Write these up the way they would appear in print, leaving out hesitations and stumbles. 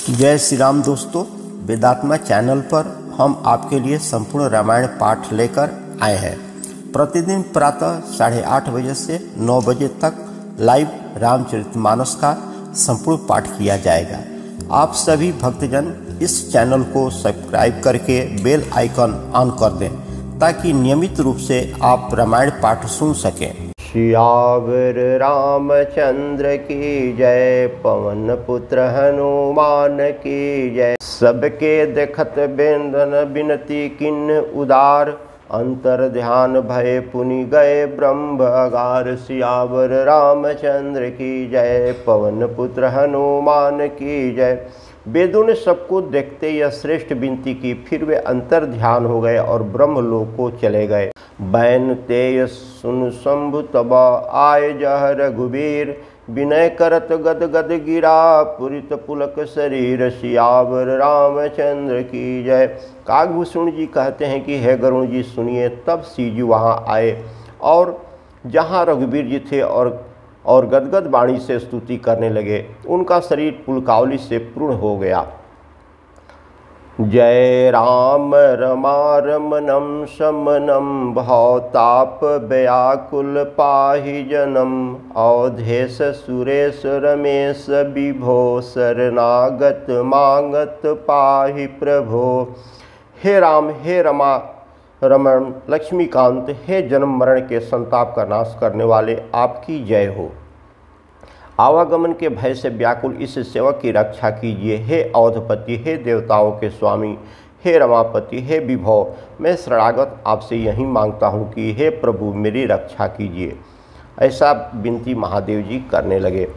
जय श्री राम दोस्तों, वेदात्मा चैनल पर हम आपके लिए संपूर्ण रामायण पाठ लेकर आए हैं। प्रतिदिन प्रातः 8:30 बजे से 9 बजे तक लाइव रामचरितमानस का संपूर्ण पाठ किया जाएगा। आप सभी भक्तजन इस चैनल को सब्सक्राइब करके बेल आइकन ऑन कर दें ताकि नियमित रूप से आप रामायण पाठ सुन सकें। सियावर रामचंद्र की जय, पवन पुत्र हनुमान की जय। सबके देखत बेंदन बिनती किन उदार, अंतर ध्यान भय पुनि गए ब्रह्म अगार। सियावर रामचंद्र की जय, पवन पुत्र हनुमान की जय। वेदों ने सबको देखते यह श्रेष्ठ विनती की, फिर वे अंतर ध्यान हो गए और ब्रह्मलोक को चले गए। बैन तेय सुन शंभु तब आय जह रघुबीर, विनय करत गद गद गिरा पुरित पुलक शरीर। सियावर रामचंद्र की जय। काकभूषण जी कहते हैं कि हे गरुण जी सुनिए। तब सीजू वहाँ आए और जहाँ रघुबीर जी थे और गदगद वाणी से स्तुति करने लगे। उनका शरीर पुलकावली से पूर्ण हो गया। जय राम रमारमणम शमनम, भवताप व्याकुल पाहि जनम। अवधेश सुरेश रमेश विभो, शरणागत मांगत पाहि प्रभो। हे राम, हे रमण लक्ष्मीकांत, हे जन्म मरण के संताप का नाश करने वाले, आपकी जय हो। आवागमन के भय से व्याकुल इस सेवक की रक्षा कीजिए। हे अवधपति, हे देवताओं के स्वामी, हे रमापति, हे विभव, मैं शरणागत आपसे यही मांगता हूँ कि हे प्रभु मेरी रक्षा कीजिए। ऐसा विनती महादेव जी करने लगे।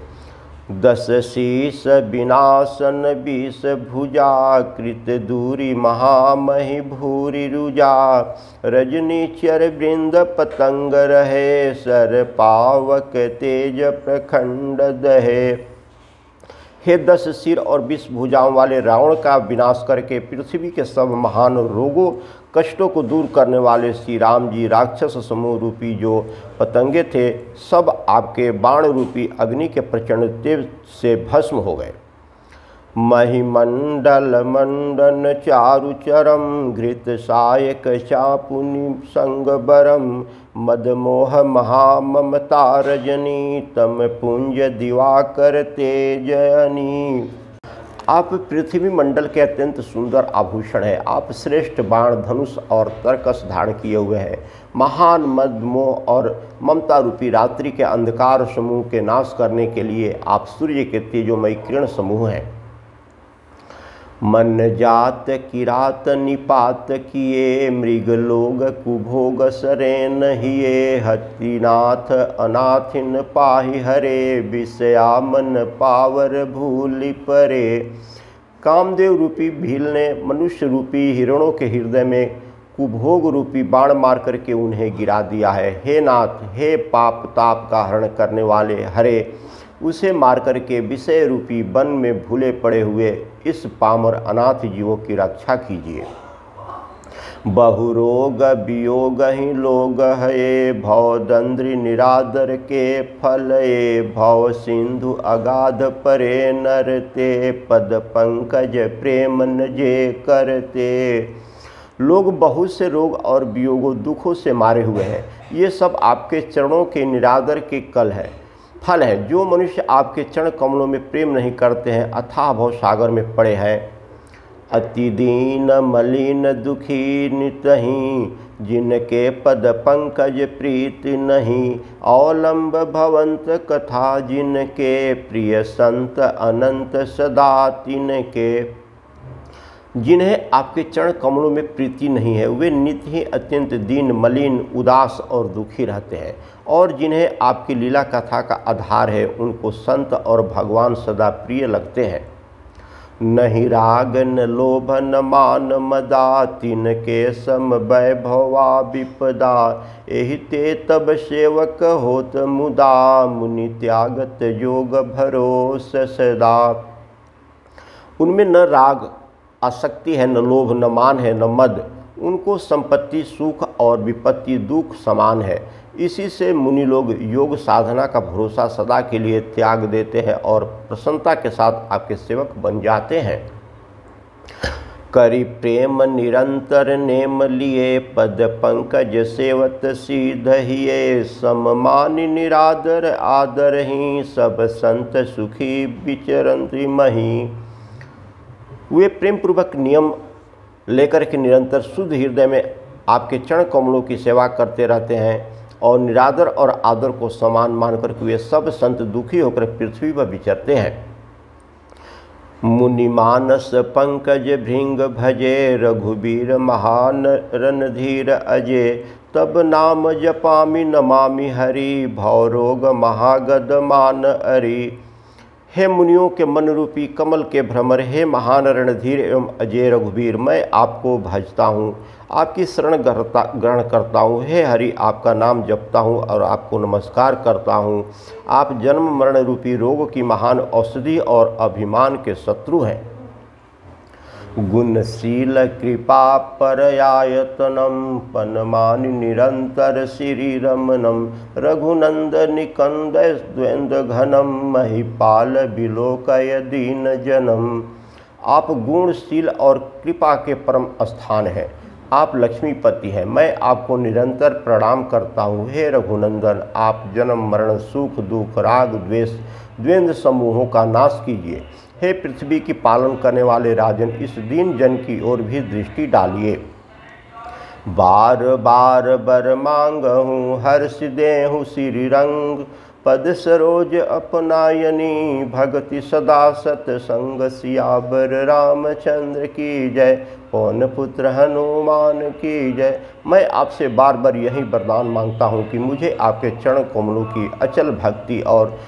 10 शीस विनाशन 20 भुजा, कृत दूरी महामहि भूरि रुजा। रजनी चर वृंद पतंग रहे, सर पावक तेज प्रखंड दहे। हे 10 सिर और 20 भुजाओं वाले रावण का विनाश करके पृथ्वी के सब महान रोगों कष्टों को दूर करने वाले श्री राम जी राक्षस समूह रूपी जो पतंगे थे, सब आपके बाण रूपी अग्नि के प्रचंड तेज से भस्म हो गए। महिमंडल मंडन चारु चरम, घृत सायक चापुनि संग बरम। मदमोह महाममता रजनी, तम पुंज दिवाकर तेजयनी। आप पृथ्वी मंडल के अत्यंत सुंदर आभूषण है। आप श्रेष्ठ बाण धनुष और तरकस धारण किए हुए हैं। महान मद मोह और ममता रूपी रात्रि के अंधकार समूह के नाश करने के लिए आप सूर्य के तेजोमय किरण समूह हैं। मन जात किरात निपात किए, मृग लोग कुभोग सरेन हिये। हतिनाथ अनाथिन पाहि हरे, विषया मन पावर भूलि परे। कामदेव रूपी भील ने मनुष्य रूपी हिरणों के हृदय में कुभोग रूपी बाण मार करके उन्हें गिरा दिया है। हे नाथ, हे पाप ताप का हरण करने वाले हरे, उसे मार करके विषय रूपी वन में भूले पड़े हुए इस पामर अनाथ जीवों की रक्षा कीजिए। बहुरोग वियोग ही लोग है, भव दंद्रि निरादर के फल ये। भव सिंधु अगाध परे नरते, पद पंकज प्रेम नजे करते। लोग बहुत से रोग और वियोगों दुखों से मारे हुए हैं। ये सब आपके चरणों के निरादर के फल है। जो मनुष्य आपके चरण कमलों में प्रेम नहीं करते हैं, अथाह भव सागर में पड़े हैं। अति दीन मलिन दुखी नितहि, जिनके पद पंकज प्रीति नहीं। अवलंब भवंत कथा, जिनके प्रिय संत अनंत सदा तिनके। जिन्हें आपके चरण कमलों में प्रीति नहीं है, वे नित्य ही अत्यंत दीन मलिन उदास और दुखी रहते हैं। और जिन्हें आपकी लीला कथा का आधार है, उनको संत और भगवान सदा प्रिय लगते हैं। नहीं राग न लोभ न मान मदा, तिनके सम वैभवा विपदा। एहि ते तब सेवक होत मुदा, मुनि त्यागत योग भरोस सदा। उनमें न राग आसक्ति है, न लोभ, न मान है, न मद। उनको संपत्ति सुख और विपत्ति दुख समान है। इसी से मुनि लोग योग साधना का भरोसा सदा के लिए त्याग देते हैं और प्रसन्नता के साथ आपके सेवक बन जाते हैं। करि प्रेम निरंतर नेम लिए, पद पंकज सेवत सीधहिए, सममानि निरादर आदर ही, सब संत सुखी विचरंति मही। वे प्रेम पूर्वक नियम लेकर के निरंतर शुद्ध हृदय में आपके चरण कमलों की सेवा करते रहते हैं और निरादर और आदर को समान मानकर के वे सब संत दुखी होकर पृथ्वी पर विचरते हैं। मुनि मानस पंकज भृंग भजे, रघुबीर महान रणधीर अजय, तब नाम जपामि नमामि हरि, भव रोग महागद मान अरि। हे मुनियों के मन रूपी कमल के भ्रमर, हे महान रणधीर एवं अजय रघुबीर, मैं आपको भजता हूँ, आपकी शरण ग्रहण करता हूँ। हे हरि, आपका नाम जपता हूँ और आपको नमस्कार करता हूँ। आप जन्म मरण रूपी रोग की महान औषधि और अभिमान के शत्रु हैं। गुणशील कृपा परयायतनम, पनमानि निरंतर श्री रमनम, रघुनंदनिकंद द्वेंद्र घनम, महिपाल बिलोकय दीन जनम। आप गुणशील और कृपा के परम स्थान हैं, आप लक्ष्मीपति हैं, मैं आपको निरंतर प्रणाम करता हूँ। हे रघुनंदन, आप जन्म मरण सुख दुख राग द्वेष द्वंद्व समूहों का नाश कीजिए। हे पृथ्वी की पालन करने वाले राजन, इस दीन जन की ओर भी दृष्टि डालिए। बार बार बर मांगहूँ, हर्ष देहूँ श्री रंग, पद सरोज अपनायनी, भगति सदा सतसंग, सियावर रामचंद्र की जय, पवन पुत्र हनुमान की जय। मैं आपसे बार बार यही वरदान मांगता हूँ कि मुझे आपके चरण कमलों की अचल भक्ति और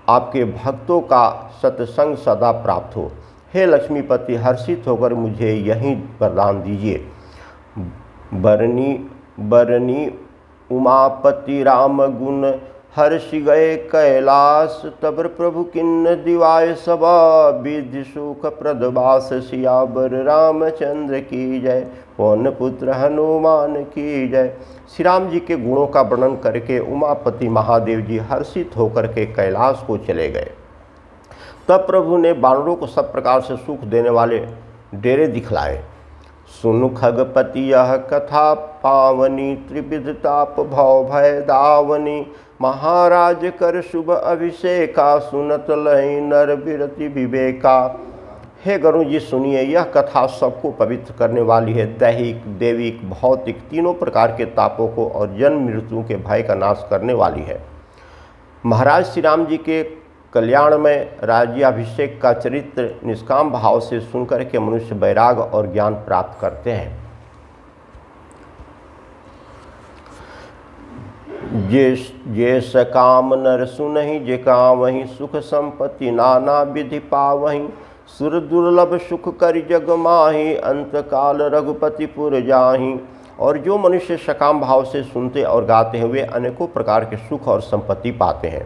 आपके भक्तों का सत्संग सदा प्राप्त हो। हे लक्ष्मीपति, हर्षित होकर मुझे यही वरदान दीजिए। बरनी उमापति राम गुण, हर्ष गए कैलाश, तब प्रभु किन्न दिवाय सबा, विधि सुख प्रदवास, सियावर रामचंद्र की जय, पवन पुत्र हनुमान की जय। श्री राम जी के गुणों का वर्णन करके उमापति महादेव जी हर्षित होकर के कैलाश को चले गए। तब प्रभु ने बानरों को सब प्रकार से सुख देने वाले डेरे दिखलाए। सुनु खगपति यह कथा पावनी, त्रिविध ताप भव भय दावनी, महाराज कर शुभ अभिषेका, सुनत लहि नर बिरति विवेका। हे गरुण जी, सुनिए, यह कथा सबको पवित्र करने वाली है। दैहिक दैविक भौतिक तीनों प्रकार के तापों को और जन्म मृत्यु के भय का नाश करने वाली है। महाराज श्री राम जी के कल्याण में राज्याभिषेक का चरित्र निष्काम भाव से सुनकर के मनुष्य वैराग और ज्ञान प्राप्त करते हैं। जे सकाम नर सुनहि, जे कामहि सुख संपत्ति नाना विधि पावहि, सुर दुर्लभ सुख करि जग माहि, अंत काल रघुपति पुर जाहि। और जो मनुष्य सकाम भाव से सुनते और गाते हैं वे अनेकों प्रकार के सुख और संपत्ति पाते हैं।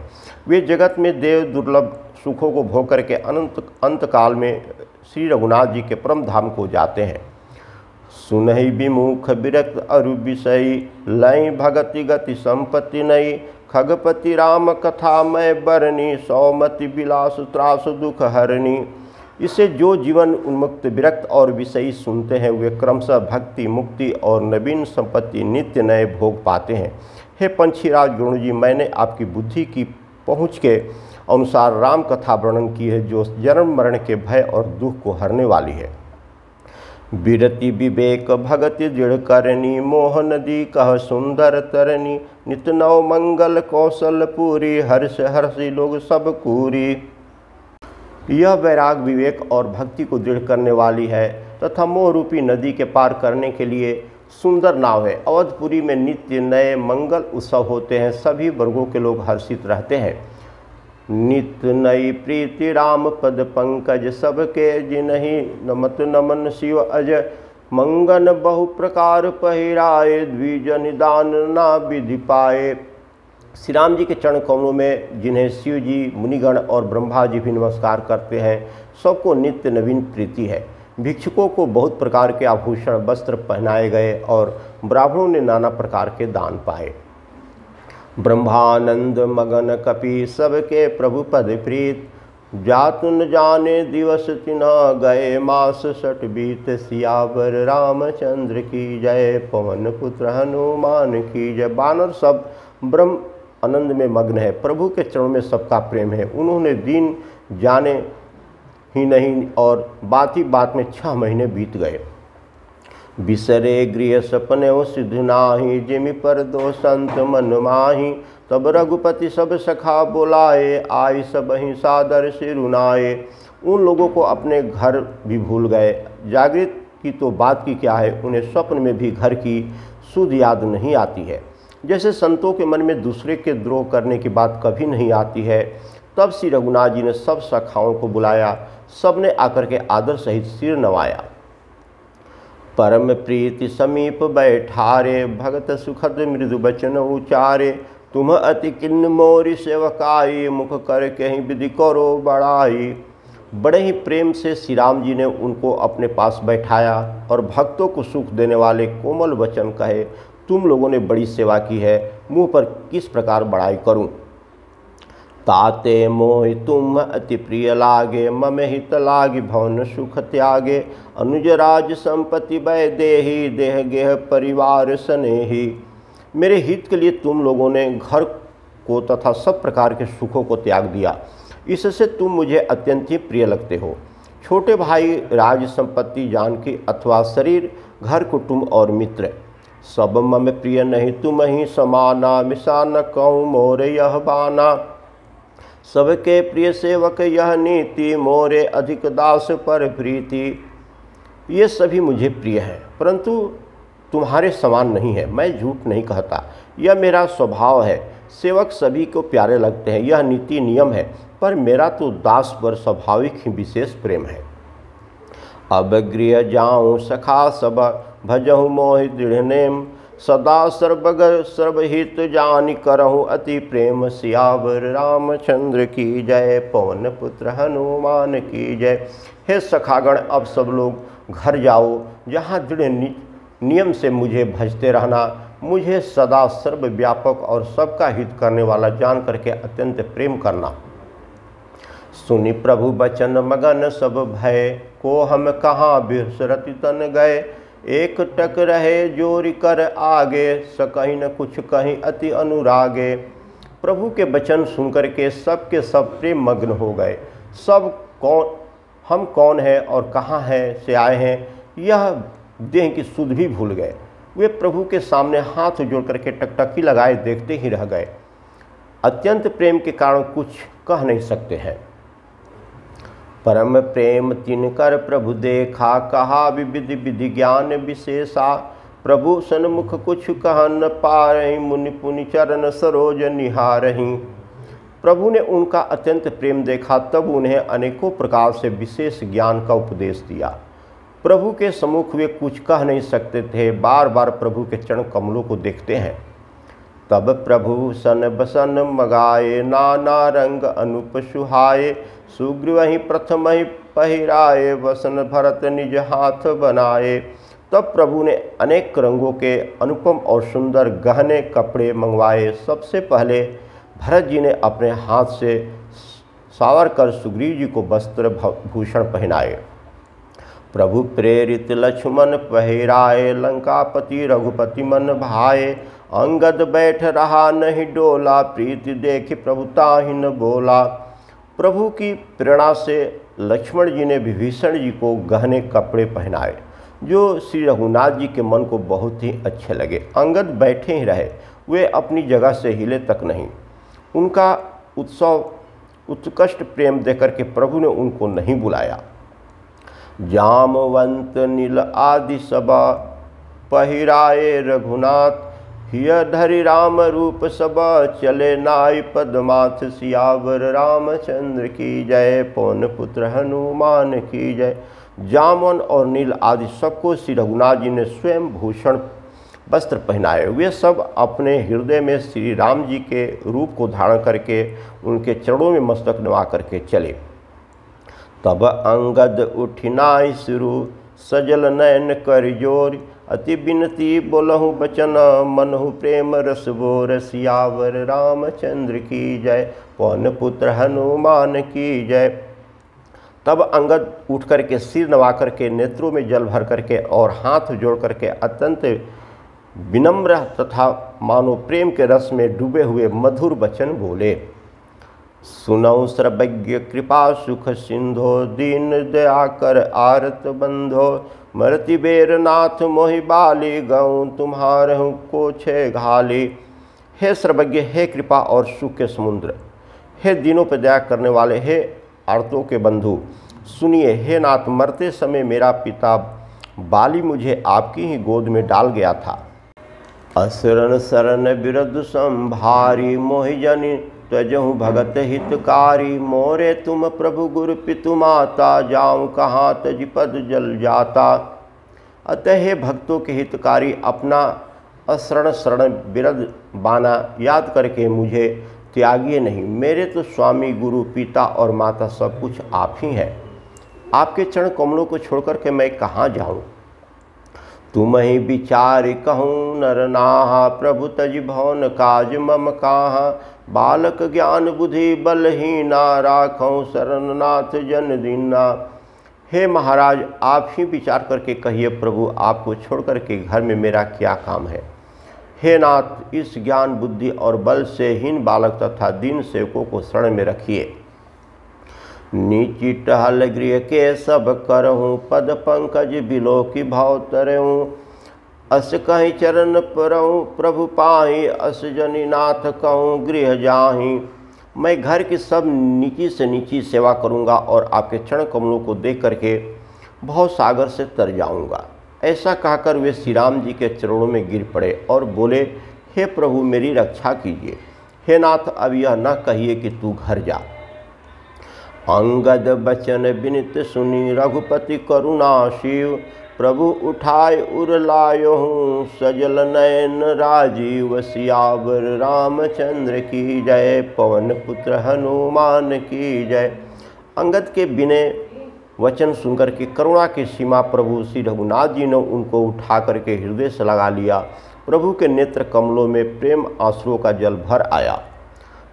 वे जगत में देव दुर्लभ सुखों को भोग करके अंत काल में श्री रघुनाथ जी के परम धाम को जाते हैं। सुनहि विमुख विरक्त अरु विषयी, लय भगति गति संपत्ति नई, खगपति राम कथा मैं बरनी, सौमति विलास त्रास दुख हरणी। इससे जो जीवन उन्मुक्त विरक्त और विषयी सुनते हैं वे क्रमशः भक्ति मुक्ति और नवीन संपत्ति नित्य नए भोग पाते हैं। हे पंछीराज गुरु जी, मैंने आपकी बुद्धि की पहुँच के अनुसार राम कथा वर्णन की है जो जन्म मरण के भय और दुख को हरने वाली है। बिरति विवेक भगति दृढ़ करनी, मोह नदी कह सुंदर तरनी, नित नव मंगल कौशल पूरी, हर्ष हर्षि लोग सब कूरी। यह वैराग विवेक और भक्ति को दृढ़ करने वाली है तथा मोह रूपी नदी के पार करने के लिए सुंदर नाव है। अवधपुरी में नित्य नए मंगल उत्सव होते हैं, सभी वर्गों के लोग हर्षित रहते हैं। नित्य नई प्रीति राम पद पंकज, सबके जिनहि नमत नमन शिव अज, मंगन बहु प्रकार पहिराए, द्विज निदान ना विधि पाए। श्री राम जी के चरण कमलों में जिन्हें शिव जी मुनिगण और ब्रह्मा जी भी नमस्कार करते हैं सबको नित्य नवीन प्रीति है। भिक्षुकों को बहुत प्रकार के आभूषण वस्त्र पहनाए गए और ब्राह्मणों ने नाना प्रकार के दान पाए। ब्रह्मानंद मगन कपि सबके प्रभु पद प्रीत, जातु न जाने दिवस तिन्ह गए मास सठ बीत, सियावर रामचंद्र की जय, पवन पुत्र हनुमान की जय। वानर सब ब्रह्म आनंद में मग्न है, प्रभु के चरणों में सबका प्रेम है। उन्होंने दिन जाने ही नहीं और बात ही बात में 6 महीने बीत गए। बिसरे गृह सपने सिद्ध नाही, जिमि पर दो संत मन माही, तब रघुपति सब सखा बुलाए, आई सब ही सादर सिरुनाए। उन लोगों को अपने घर भी भूल गए, जागृत की तो बात की क्या है, उन्हें स्वप्न में भी घर की सुध याद नहीं आती है। जैसे संतों के मन में दूसरे के द्रोह करने की बात कभी नहीं आती है, तब श्री रघुनाथ जी ने सब सखाओं को बुलाया, सबने आकर के आदर सहित सिर नवाया। परम प्रीति समीप बैठारे, भगत सुखद मृदु बचन उचारे, तुम अति किन्न मोरी सेवकाई, मुख कर कहीं विधि करो बड़ाई। बड़े ही प्रेम से श्री राम जी ने उनको अपने पास बैठाया और भक्तों को सुख देने वाले कोमल वचन कहे, तुम लोगों ने बड़ी सेवा की है, मुँह पर किस प्रकार बड़ाई करूं। ताते मोहि तुम अति प्रिय लागे, मम हित लागे भवन सुख त्यागे, अनुज राज संपत्ति बै देहि, देह गेह परिवार स्नेही। मेरे हित के लिए तुम लोगों ने घर को तथा सब प्रकार के सुखों को त्याग दिया, इससे तुम मुझे अत्यंत ही प्रिय लगते हो। छोटे भाई राज संपत्ति जानकी अथवा शरीर घर कुटुंब और मित्र सब मम प्रिय नहीं, तुम ही समाना, मिसा न कहूँ मोरे यह बाना। सबके प्रिय सेवक यह नीति, मोरे अधिक दास पर प्रीति। ये सभी मुझे प्रिय है, परंतु तुम्हारे समान नहीं है। मैं झूठ नहीं कहता, यह मेरा स्वभाव है। सेवक सभी को प्यारे लगते हैं, यह नीति नियम है, पर मेरा तो दास पर स्वाभाविक ही विशेष प्रेम है। अब गृह जाऊँ सखा सब, भजहु मोहि दृढ़ नेम, सदा सर्वगर सर्वहित जानि करहु अति प्रेम, सियावर रामचंद्र की जय, पवन पुत्र हनुमान की जय। हे सखागण, अब सब लोग घर जाओ, जहाँ दृढ़ नियम से मुझे भजते रहना, मुझे सदा सर्वव्यापक और सबका हित करने वाला जान करके अत्यंत प्रेम करना। सुनि प्रभु बचन मगन सब भय, को हम कहाँ बिसरति तन गए, एक टक रहे जोरि कर आगे, सकहीं न कुछ कहीं अति अनुरागे। प्रभु के वचन सुनकर के सबके सब प्रेम मग्न हो गए। सब हम कौन हैं और कहाँ हैं से आए हैं, यह देह की सुध भी भूल गए। वे प्रभु के सामने हाथ जोड़ करके टकटकी लगाए देखते ही रह गए। अत्यंत प्रेम के कारण कुछ कह नहीं सकते हैं। परम प्रेम तिनकर प्रभु देखा, कहा विविधि विधि ज्ञान विशेषा। प्रभु सन्मुख कुछ कह न पारहि, मुनि पुनि चरण सरोज निहारहि। प्रभु ने उनका अत्यंत प्रेम देखा, तब उन्हें अनेकों प्रकार से विशेष ज्ञान का उपदेश दिया। प्रभु के सम्मुख वे कुछ कह नहीं सकते थे, बार बार प्रभु के चरण कमलों को देखते हैं। तब प्रभु सन बसन मगाए, नाना रंग अनूप सुहाए। सुग्रीव ही प्रथम ही पहिराए, वसन भरत निज हाथ बनाए। तब प्रभु ने अनेक रंगों के अनुपम और सुंदर गहने कपड़े मंगवाए। सबसे पहले भरत जी ने अपने हाथ से सावर कर सुग्रीव जी को वस्त्र भूषण पहनाए। प्रभु प्रेरित लक्ष्मण पहिराए, लंकापति रघुपति मन भाए। अंगद बैठ रहा नहीं डोला, प्रीति देखी प्रभु ताहि न बोला। प्रभु की प्रेरणा से लक्ष्मण जी ने विभीषण जी को गहने कपड़े पहनाए, जो श्री रघुनाथ जी के मन को बहुत ही अच्छे लगे। अंगद बैठे ही रहे, वे अपनी जगह से हिले तक नहीं। उनका उत्कृष्ट प्रेम देकर के प्रभु ने उनको नहीं बुलाया। जामवंत नील आदि सबा, पहिराए रघुनाथ। हिय धरि राम रूप सब, चले नाई पदमाथ। सियावर रामचंद्र की जय, पवन पुत्र हनुमान की जय। जामवन और नील आदि सबको श्री रघुनाथ जी ने स्वयं भूषण वस्त्र पहनाए। वे सब अपने हृदय में श्री राम जी के रूप को धारण करके उनके चरणों में मस्तक नवा करके चले। तब अंगद उठिनाई सिरु, सजल नयन कर जोर। अति बिनती बोलहु बचन मनहु प्रेम रस बोर सियावर रामचंद्र की जय। पवन पुत्र हनुमान की जय। तब अंगद उठ करके सिर नवा करके नेत्रों में जल भर करके और हाथ जोड़ करके अत्यंत विनम्र तथा मानो प्रेम के रस में डूबे हुए मधुर वचन बोले। सुनौ सर्वज्ञ कृपा सुख सिंधो दीन दया कर आरत बंधो। मरति बेर नाथ मोहि बाली गऊँ तुम्हारहु को छे घाली। हे सर्वज्ञ, हे कृपा और सुख के समुद्र, हे दीनों पर दया करने वाले, हे आर्तों के बंधु, सुनिए। हे नाथ, मरते समय मेरा पिता बाली मुझे आपकी ही गोद में डाल गया था। असरण शरण बिरद संभारी मोहि जनि त्वजहु भगत हितकारी। मोरे तुम प्रभु गुरु पितु माता जाऊँ कहाँ तज पद जल जाता। अतः हे भक्तों के हितकारी, अपना असरण शरण बिरद बाना याद करके मुझे त्यागिए नहीं। मेरे तो स्वामी गुरु पिता और माता सब कुछ आप ही हैं। आपके चरण कमलों को छोड़कर के मैं कहाँ जाऊँ। तुम ही विचार कहूँ नर नाहा। प्रभु तज भवन काज मम काहा। बालक ज्ञान बुद्धि बलहीना राखऊँ शरणनाथ जन दीना। हे महाराज, आप ही विचार करके कहिए प्रभु, आपको छोड़ करके घर में मेरा क्या काम है। हे नाथ, इस ज्ञान बुद्धि और बल से हीन बालक तथा दीन सेवकों को शरण में रखिए। नीची टहल गृह के सब करहूँ पद पंकज बिलो की भाव तरहूँ। अस कहीं चरण परहूँ प्रभु पाही अस जनी नाथ कहूँ गृह जाही। मैं घर की सब नीची से नीची सेवा करूँगा और आपके चरण कमलों को देख करके बहुत सागर से तर जाऊँगा। ऐसा कहकर वे श्री राम जी के चरणों में गिर पड़े और बोले, हे प्रभु मेरी रक्षा कीजिए। हे नाथ, अब यह न कहिए कि तू घर जा। अंगद बचन विनित सुनी रघुपति करुणा शिव। प्रभु उठाए उर लायो हूँ सजल नयन राजीव। सियावर रामचंद्र की जय। पवन पुत्र हनुमान की जय। अंगद के विनय वचन सुनकर के करुणा की सीमा प्रभु श्री रघुनाथ जी ने उनको उठा करके हृदय से लगा लिया। प्रभु के नेत्र कमलों में प्रेम आंसुओं का जल भर आया।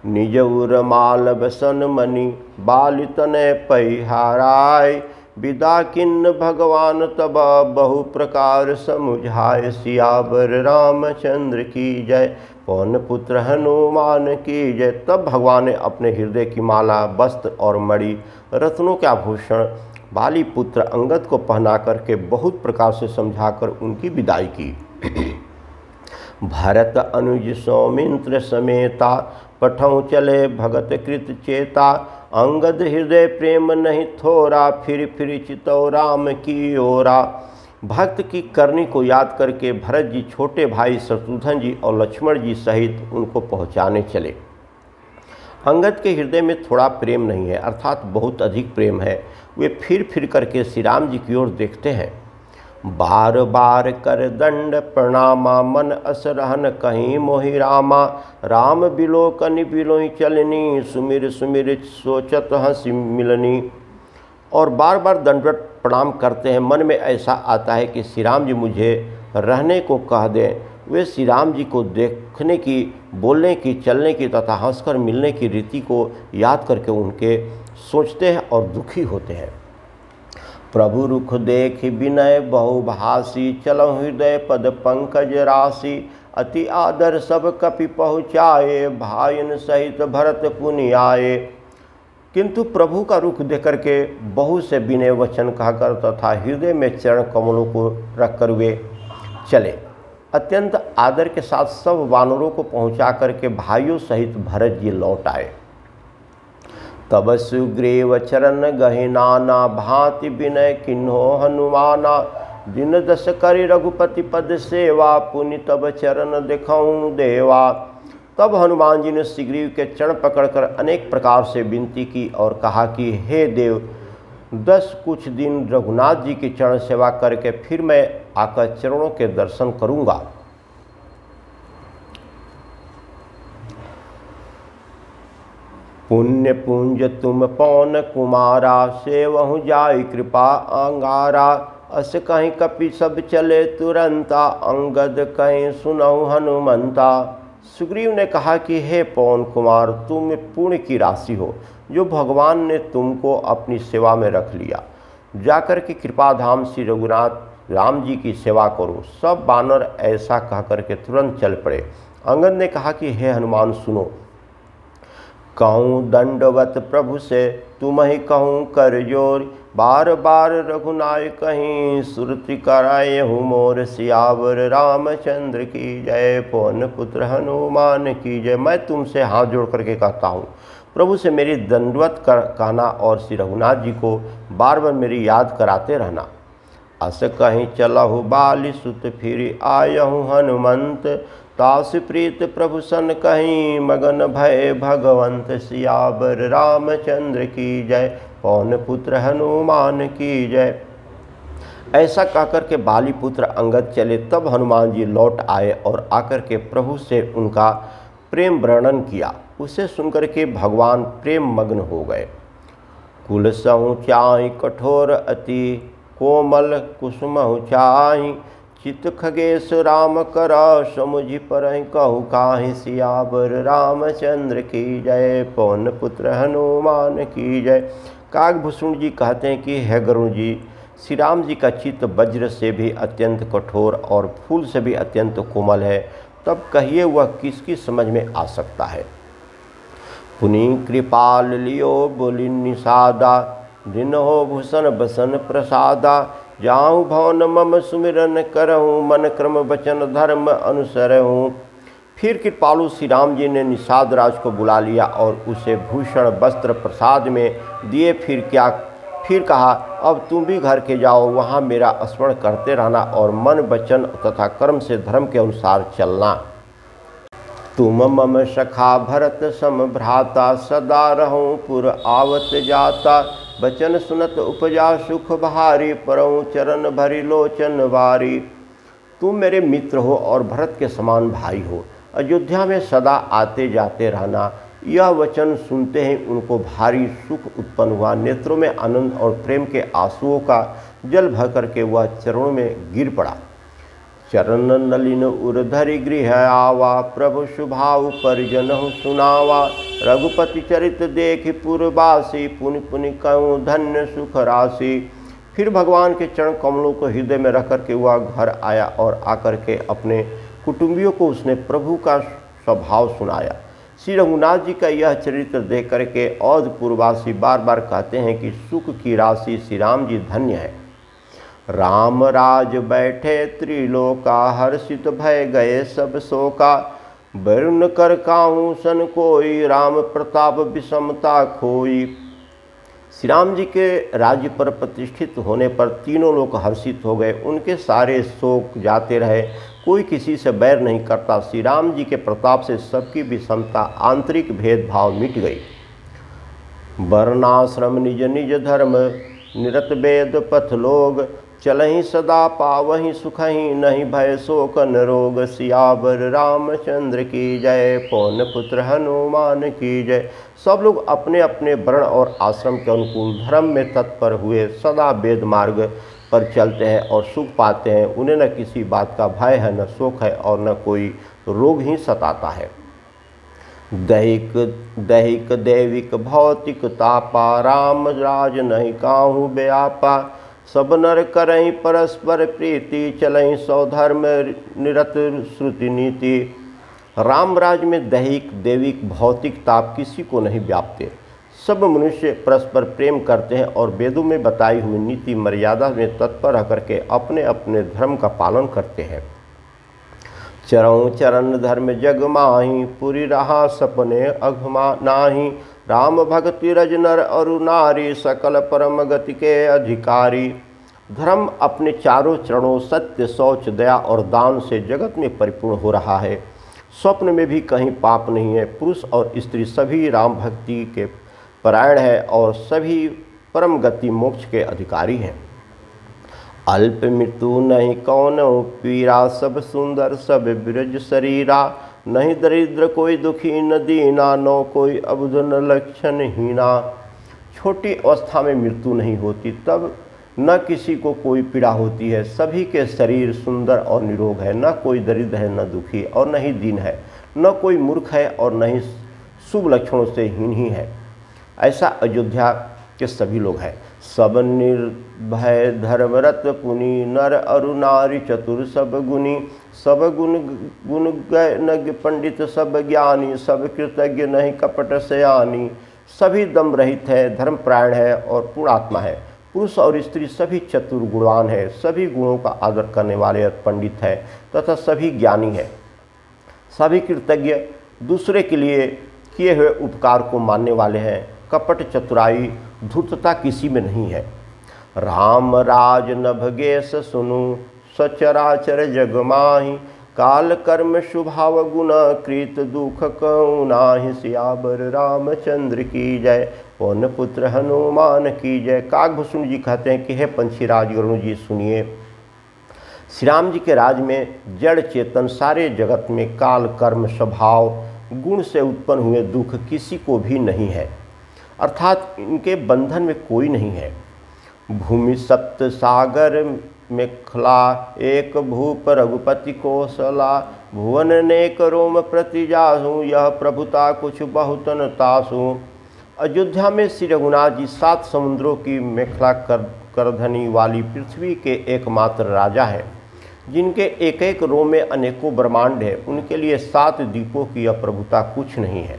निज उर माल बसन मणि बालितन पहिहाराय। विदा किन्न भगवान तब बहु प्रकार समुझाय। सियावर रामचंद्र की जय। पवन पुत्र हनुमान की जय। तब भगवान ने अपने हृदय की माला, वस्त्र और मणि, रत्नों के आभूषण बाली पुत्र अंगद को पहना करके बहुत प्रकार से समझाकर उनकी विदाई की। भरत अनुज सौमित्र समेता पठौं चले भगत कृत चेता। अंगद हृदय प्रेम नहीं थोरा फिर चितौ राम की ओरा। भक्त की करनी को याद करके भरत जी छोटे भाई शत्रुघ्न जी और लक्ष्मण जी सहित उनको पहुँचाने चले। अंगद के हृदय में थोड़ा प्रेम नहीं है, अर्थात बहुत अधिक प्रेम है। वे फिर करके श्री राम जी की ओर देखते हैं। बार बार कर दंड प्रणामा मन असरहन कहीं मोहि रामा। राम बिलो कनि बिलोहि चलनी सुमिर सुमिर सोचत हंसी मिलनी। और बार बार दंडवत प्रणाम करते हैं। मन में ऐसा आता है कि श्री राम जी मुझे रहने को कह दें। वे श्री राम जी को देखने की, बोलने की, चलने की तथा हंसकर मिलने की रीति को याद करके उनके सोचते हैं और दुखी होते हैं। प्रभु रुख देख विनय बहुभाषी चलऊ हृदय पद पंकज राशि। अति आदर सब कपि पहुँचाए भाइन सहित भरत पुनि आए। किंतु प्रभु का रुख देख करके बहुत से विनय वचन कहकर तथा हृदय में चरण कमलों को रखकर वे चले। अत्यंत आदर के साथ सब वानरों को पहुंचा करके भाइयों सहित भरत जी लौट आए। तब सुग्रीव चरण गहि नाना भांति विनय किन्हो हनुमाना। दिन दस करि रघुपति पद सेवा पुनि तब चरण दिखाऊं देवा। तब हनुमान जी ने सुग्रीव के चरण पकड़कर अनेक प्रकार से विनती की और कहा कि हे देव, 10 कुछ दिन रघुनाथ जी की चरण सेवा करके फिर मैं आकर चरणों के दर्शन करूंगा। पुण्य पुंज तुम पौन कुमारा सेवहु जाय कृपा अंगारा। अस कहीं कपि सब चले तुरंता, अंगद कहीं सुनऊ हनुमंता। सुग्रीव ने कहा कि हे पवन कुमार, तुम पुण्य की राशि हो जो भगवान ने तुमको अपनी सेवा में रख लिया। जाकर के कृपाधाम श्री रघुनाथ राम जी की सेवा करो। सब बानर ऐसा कहकर के तुरंत चल पड़े। अंगद ने कहा कि हे हनुमान सुनो, कहूँ दंडवत प्रभु से तुम ही कहूँ कर जोर, बार बार रघुनाय कहीं सुरति कराए हूँ मोर। सियावर रामचंद्र की जय, पवन पुत्र हनुमान की जय। मैं तुमसे हाथ जोड़ करके कहता हूँ, प्रभु से मेरी दंडवत कहना और श्री रघुनाथ जी को बार बार मेरी याद कराते रहना। अस कहीं चलहु बाली सुत फिर आयहु हनुमंत, तास प्रीत प्रभु सन कहीं मगन भय भगवंत। सियावर रामचंद्र की जय, पवन पुत्र हनुमान की जय। ऐसा कहकर के बाली पुत्र अंगद चले। तब हनुमान जी लौट आए और आकर के प्रभु से उनका प्रेम वर्णन किया। उसे सुनकर के भगवान प्रेम मग्न हो गए। कुल सहु चाहि कठोर अति, कोमल कुसुमहु चाहि। चित खगेश राम कर समुझि परहि, कहु काहि। सियावर रामचंद्र की जय, पवन पुत्र हनुमान की जय। काकभूषण जी कहते हैं कि हे गरुण जी, श्री राम जी का चित्त वज्र से भी अत्यंत कठोर और फूल से भी अत्यंत कोमल है। तब कहिए वह किसकी समझ में आ सकता है। पुनि कृपाल लियो बोली निषादा, दिन हो भूषण बसन प्रसादा। जाऊँ भवन मम सुमिरन करहूँ, मन क्रम वचन धर्म अनुसरहूँ। फिर कृपालु श्री राम जी ने निषाद राज को बुला लिया और उसे भूषण वस्त्र प्रसाद में दिए। फिर कहा, अब तुम भी घर के जाओ, वहाँ मेरा स्मरण करते रहना और मन वचन तथा कर्म से धर्म के अनुसार चलना। तुम मम सखा भरत सम भ्राता, सदा रहूं पुर आवत जाता। बचन सुनत उपजा सुख भारी, परऊँ चरण भरी लोचन वारी। तुम मेरे मित्र हो और भरत के समान भाई हो। अयोध्या में सदा आते जाते रहना। यह वचन सुनते ही उनको भारी सुख उत्पन्न हुआ। नेत्रों में आनंद और प्रेम के आंसुओं का जल भर करके वह चरणों में गिर पड़ा। चरण नलिन उर्धरि गृह आवा, प्रभु शुभाव परिजनहु सुनावा। रघुपति चरित देखि पुरवासी, पुनि पुनि कहूँ धन्य सुख राशि। फिर भगवान के चरण कमलों को हृदय में रख करके वह घर आया और आकर के अपने कुटुंबियों को उसने प्रभु का स्वभाव सुनाया। श्री रघुनाथ जी का यह चरित्र देख करके औधपुरवासी बार बार कहते हैं कि सुख की राशि श्री राम जी धन्य है। राम राज बैठे त्रिलोका, हर्षित भय गए सब शोका। वरुण कर काहू सन कोई, राम प्रताप विषमता खोई। श्री राम जी के राज्य पर प्रतिष्ठित होने पर तीनों लोग हर्षित हो गए। उनके सारे शोक जाते रहे, कोई किसी से बैर नहीं करता। श्री राम जी के प्रताप से सबकी विषमता, आंतरिक भेदभाव मिट गई। वर्णाश्रम निज निज धर्म, निरत वेद पथ लोग। चलहि सदा पावहि सुखहि, नहीं भय शोक न रोग। सियावर रामचंद्र की जय, पवन पुत्र हनुमान की जय। सब लोग अपने अपने वर्ण और आश्रम के अनुकूल धर्म में तत्पर हुए सदा वेद मार्ग पर चलते हैं और सुख पाते हैं। उन्हें न किसी बात का भय है, न शोक है और न कोई रोग ही सताता है। दैहिक दैहिक दैविक भौतिक तापा, राम राज नहीं काहू व्यापा। सब नर करहीं परस्पर प्रीति, चलहीं सौधर्म निरत श्रुति नीति। रामराज में दैहिक दैविक भौतिक ताप किसी को नहीं व्यापते। सब मनुष्य परस्पर प्रेम करते हैं और वेदों में बताई हुई नीति मर्यादा में तत्पर रह करके अपने अपने धर्म का पालन करते हैं। चरऊ चरण धर्म जग माही, पुरी रहा सपने अघमा नाही। राम भक्ति रज नर अरु नारी, सकल परम गति के अधिकारी। धर्म अपने चारों चरणों सत्य शौच दया और दान से जगत में परिपूर्ण हो रहा है। स्वप्न में भी कहीं पाप नहीं है। पुरुष और स्त्री सभी राम भक्ति के परायण है और सभी परम गति मोक्ष के अधिकारी हैं। अल्प मृत्यु नहीं कौन पीरा, सब सुंदर सब ब्रज शरीरा। नहीं दरिद्र कोई दुखी न दीना, नो कोई अबुध न लक्षण हीना। छोटी अवस्था में मृत्यु नहीं होती, तब न किसी को कोई पीड़ा होती है, सभी के शरीर सुंदर और निरोग है, न कोई दरिद्र है न दुखी और न ही दीन है, न कोई मूर्ख है और न ही शुभ लक्षणों से हीन ही है। ऐसा अयोध्या के सभी लोग हैं। सब निर्भय धर्मरत पुनि, नर अरु नारी चतुर सब गुनी, सब गुण गण पंडित सब ज्ञानी, सब कृतज्ञ नहीं कपट सयानी। सभी दम रहित है, धर्मपरायण है और पूर्ण आत्मा है। पुरुष और स्त्री सभी चतुर गुणवान है, सभी गुणों का आदर करने वाले पंडित है तथा सभी ज्ञानी है। सभी कृतज्ञ, दूसरे के लिए किए हुए उपकार को मानने वाले हैं। कपट चतुराई धूर्तता किसी में नहीं है। राम राज नभगेश सुनु, सचराचर जग माहि, काल कर्म शुभाव गुण कृत दुख कऊ नाहि। सियावर रामचंद्र की जय, पवन पुत्र हनुमान की जय। काकभूषण जी कहते हैं कि हे पंछीराज गरुण जी सुनिए, श्री राम जी के राज में जड़ चेतन सारे जगत में काल कर्म स्वभाव गुण से उत्पन्न हुए दुख किसी को भी नहीं है, अर्थात इनके बंधन में कोई नहीं है। भूमि सप्त सागर में खला, एक भूप रघुपति कौशला। भुवन नेक रोम प्रति जासु, यह प्रभुता कुछ बहुतन तासु। अयोध्या में श्री रघुनाथ जी 7 समुद्रों की मेखला करधनी वाली पृथ्वी के एकमात्र राजा हैं, जिनके एक एक रोम में अनेकों ब्रह्मांड है। उनके लिए 7 द्वीपों की अप्रभुता कुछ नहीं है।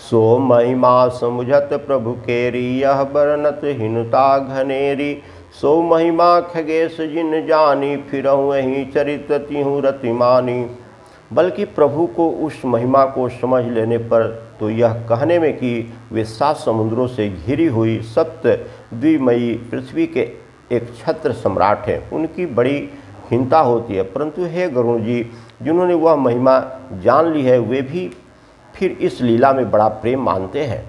सो महिमा समुझत प्रभु केरी, यह बरनत हिनुता घनेरी। सो महिमा खगेश जिन जानी, फिरहु वहीं चरित तिहु रतिमानी। बल्कि प्रभु को उस महिमा को समझ लेने पर तो यह कहने में कि वे 7 समुद्रों से घिरी हुई सप्त द्विमयी पृथ्वी के एक छत्र सम्राट हैं, उनकी बड़ी हीनता होती है। परंतु हे गरुण जी, जिन्होंने वह महिमा जान ली है, वे भी फिर इस लीला में बड़ा प्रेम मानते हैं।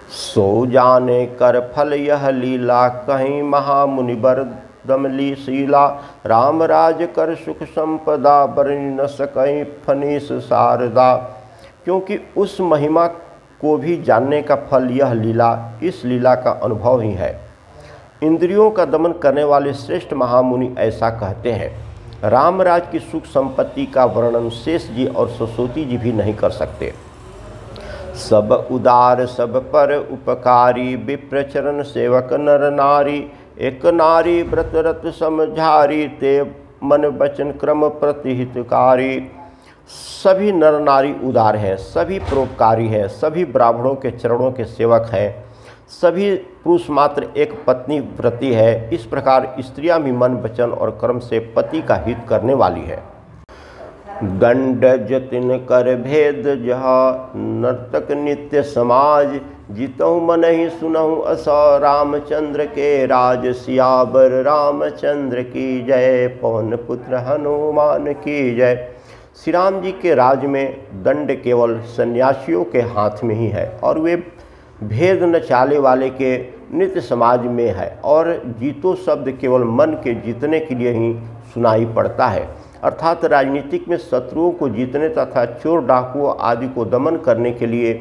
सो जाने कर फल यह लीला, कहीं महामुनि बर दमली शीला। राम राज कर सुख संपदा, बरनि न सकई फनीस शारदा। क्योंकि उस महिमा को भी जानने का फल यह लीला, इस लीला का अनुभव ही है। इंद्रियों का दमन करने वाले श्रेष्ठ महामुनि ऐसा कहते हैं। रामराज की सुख संपत्ति का वर्णन शेष जी और सरस्वती जी भी नहीं कर सकते। सब उदार सब पर उपकारी, विप्र चरण सेवक नर नारी। एक नारी व्रत रत समझारी, ते मन वचन क्रम प्रतिहितकारी। सभी नर नारी उदार हैं, सभी परोपकारी हैं, सभी ब्राह्मणों के चरणों के सेवक हैं, सभी पुरुष मात्र एक पत्नी व्रती है। इस प्रकार स्त्रियां भी मन वचन और कर्म से पति का हित करने वाली है। दंड जतिन कर भेद जहा, नर्तक नित्य समाज। जितहु मन ही सुनहु असौ, रामचंद्र के राज। सियावर रामचंद्र की जय, पवन पुत्र हनुमान की जय। श्री राम जी के राज में दंड केवल सन्यासियों के हाथ में ही है, और वे भेद न चाले वाले के नित्य समाज में है। और जीतो शब्द केवल मन के जीतने के लिए ही सुनाई पड़ता है, अर्थात राजनीतिक में शत्रुओं को जीतने तथा चोर डाकुओं आदि को दमन करने के लिए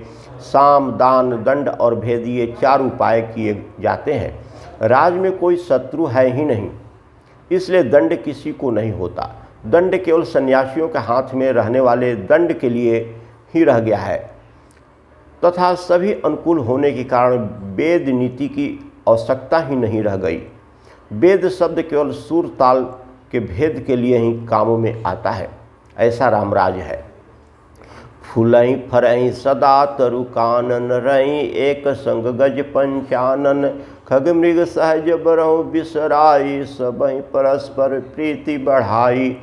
साम दान दंड और भेद ये 4 उपाय किए जाते हैं। राज में कोई शत्रु है ही नहीं, इसलिए दंड किसी को नहीं होता। दंड केवल सन्यासियों के हाथ में रहने वाले दंड के लिए ही रह गया है, तथा सभी अनुकूल होने के कारण वेद नीति की आवश्यकता ही नहीं रह गई। वेद शब्द केवल सुर ताल के भेद के लिए ही कामों में आता है। ऐसा रामराज है। फूलई फरई सदा तरु कानन, रई एक संग गज पंचानन। खग मृग सहज बरहु बिसराई, सबहि परस्पर प्रीति बढ़ाई।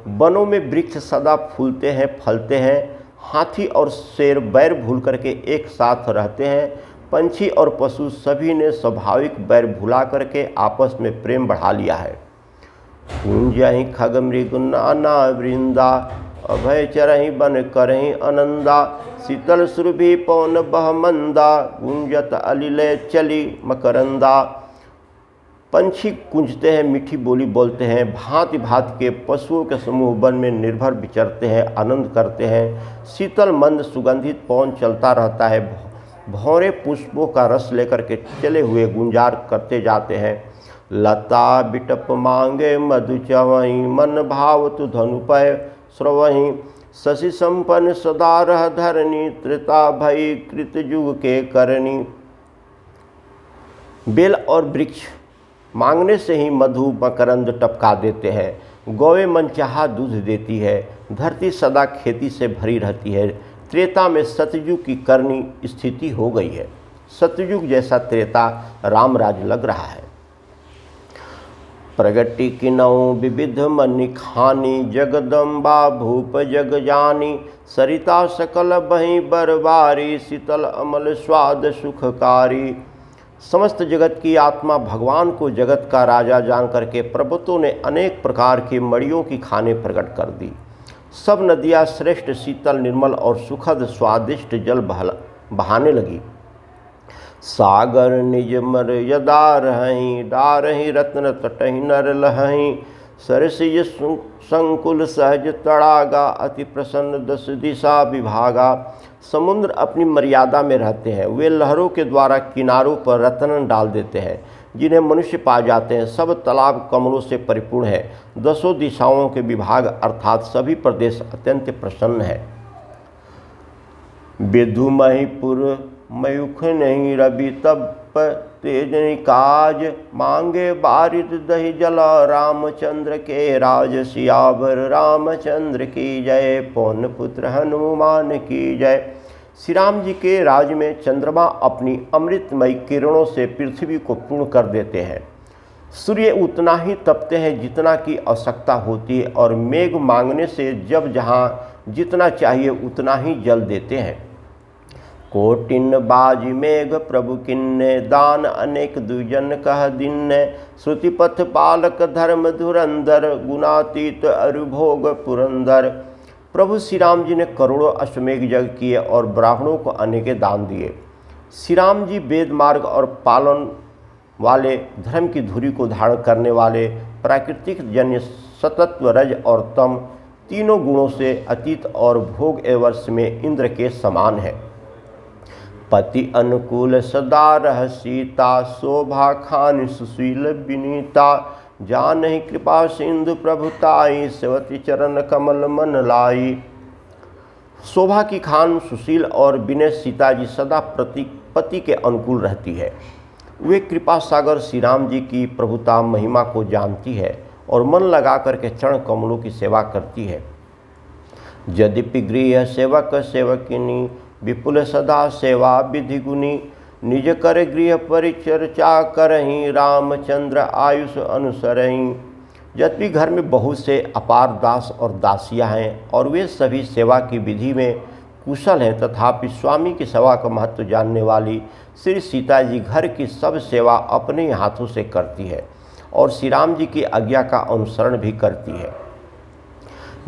वनों में वृक्ष सदा फूलते हैं फलते हैं, हाथी और शेर बैर भूल करके एक साथ रहते हैं। पंछी और पशु सभी ने स्वाभाविक बैर भुला करके आपस में प्रेम बढ़ा लिया है। कुंजहि खग मृग नाना वृंदा, अभय चरहि बन करहि आनंदा। शीतल सुरभि पवन बह मंदा, गुंजत अलिले चली मकरंदा। पंछी कुंजते हैं, मीठी बोली बोलते हैं, भांति भांति के पशुओं के समूह वन में निर्भर विचरते हैं, आनंद करते हैं। शीतल मंद सुगंधित पवन चलता रहता है, भौरे पुष्पों का रस लेकर के चले हुए गुंजार करते जाते हैं। लता बिटप मांगे मधु चवहीं, मन भाव तु धनुपय श्रवहीं। शशि संपन्न सदा रह धरनी, त्रिता भई कृत युग के करनी। बेल और वृक्ष मांगने से ही मधु मकरंद टपका देते हैं। गौएं मनचाहा दूध देती है। धरती सदा खेती से भरी रहती है। त्रेता में सतयुग की करनी स्थिति हो गई है। सतयुग जैसा त्रेता रामराज लग रहा है। प्रगति किनऊ विविध मनि खानी, जगदम्बा भूप जग जानी। सरिता सकल बहीं बरबारी, शीतल अमल स्वाद सुखकारी। समस्त जगत की आत्मा भगवान को जगत का राजा जान करके पर्वतों ने अनेक प्रकार की मड़ियों की खाने प्रकट कर दी। सब नदियाँ श्रेष्ठ शीतल निर्मल और सुखद स्वादिष्ट जल बहाने लगी। सागर निज मर्यादा रहहीं, डारहीं रत्न तटहि नर लहहीं। सरसिज संकुल सहज तड़ागा, अति प्रसन्न दस दिशा विभागा। समुद्र अपनी मर्यादा में रहते हैं। वे लहरों के द्वारा किनारों पर रत्न डाल देते हैं, जिन्हें मनुष्य पा जाते हैं। सब तालाब कमलों से परिपूर्ण है। दसों दिशाओं के विभाग अर्थात सभी प्रदेश अत्यंत प्रसन्न है। विधु महिपुर मयूख नहीं, रवि तप तेजनि काज। मांगे बारिद दही जल, रामचंद्र के राज। सियावर रामचंद्र की जय, पवन पुत्र हनुमान की जय। श्री राम जी के राज में चंद्रमा अपनी अमृतमयी किरणों से पृथ्वी को पूर्ण कर देते हैं। सूर्य उतना ही तपते हैं जितना की आवश्यकता होती है, और मेघ मांगने से जब जहाँ जितना चाहिए उतना ही जल देते हैं। कोटिन बाज मेघ प्रभु किन्ने, दान अनेक दुजन कह दिन्ने। श्रुतिपथ पालक धर्म धुरंधर, गुणातीत अरुभोग पुरंदर। प्रभु श्री राम जी ने करोड़ों अश्वमेघ यज्ञ किए और ब्राह्मणों को अनेके दान दिए। श्री राम जी वेद मार्ग और पालन वाले, धर्म की धुरी को धारण करने वाले, प्राकृतिक जन्य सतत्व रज और तम तीनों गुणों से अतीत और भोग एवर्ष में इंद्र के समान है। पति अनुकूल सदा रह सीता, शोभा खान सुशील विनीता। जानहि कृपा सिंधु प्रभुताई, सेवती चरण कमल मन लाई। शोभा की खान सुशील और विनय सीता जी सदा पति के अनुकूल रहती है। वे कृपा सागर श्री राम जी की प्रभुता महिमा को जानती है और मन लगा करके चरण कमलों की सेवा करती है। यद्यपि गृह सेवक सेवकिनी, विपुल सदा सेवा विधि गुनी। निज कर गृह परिचर्चा करहीं, रामचंद्र आयुष अनुसरहीं। यद्यपि घर में बहुत से अपार दास और दासियां हैं और वे सभी सेवा की विधि में कुशल हैं, तथापि स्वामी की सेवा का महत्व जानने वाली श्री सीता जी घर की सब सेवा अपने हाथों से करती है और श्री राम जी की आज्ञा का अनुसरण भी करती है।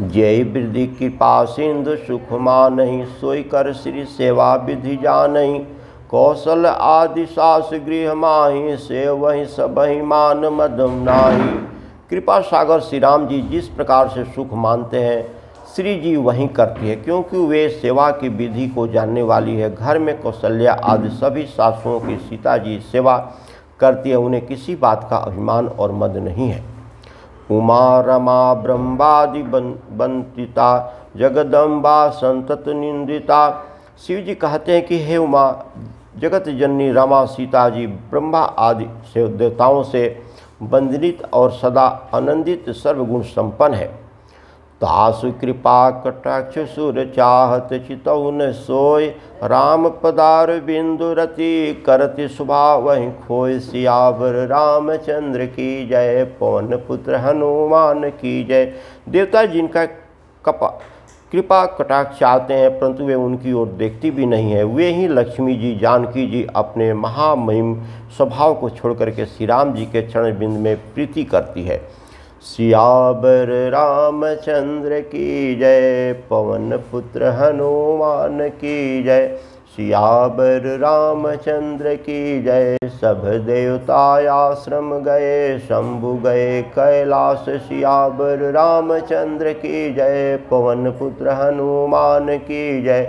जय वृद्धि कृपा सिंधु सुख मानहि, सोई कर श्री सेवा विधि जानहि। कौशल आदि सास गृह माहि, से वही सबहि मान मदम नाही। कृपा सागर श्री राम जी जिस प्रकार से सुख मानते हैं, श्री जी वहीं करती है, क्योंकि वे सेवा की विधि को जानने वाली है। घर में कौशल्या आदि सभी सासुओं की सीता जी सेवा करती है, उन्हें किसी बात का अभिमान और मद नहीं है। उमा रमा ब्रह्मादि बंतिता, जगदम्बा संतत निंदिता। शिव जी कहते हैं कि हे उमा, जगत जननी रमा सीता जी ब्रह्मा आदि से देवताओं से वंदित और सदा आनंदित सर्वगुण संपन्न है। तासु कृपा कटाक्ष सुर चाहत, चितौन सोय। राम पदार बिंदु रति, करति स्वभाव वहीं खोय। सियावर रामचंद्र की जय, पवन पुत्र हनुमान की जय। देवता जिनका कृपा कटाक्ष चाहते हैं, परंतु वे उनकी ओर देखती भी नहीं है, वे ही लक्ष्मी जी जानकी जी अपने महामहिम स्वभाव को छोड़कर के श्री राम जी के चरण बिंद में प्रीति करती है। सियावर रामचंद्र की जय, पवन पुत्र हनुमान की जय। सियावर रामचंद्र की जय। सब देवता आश्रम गए, शंभु गए कैलाश। सियावर रामचंद्र की जय, पवन पुत्र हनुमान की जय।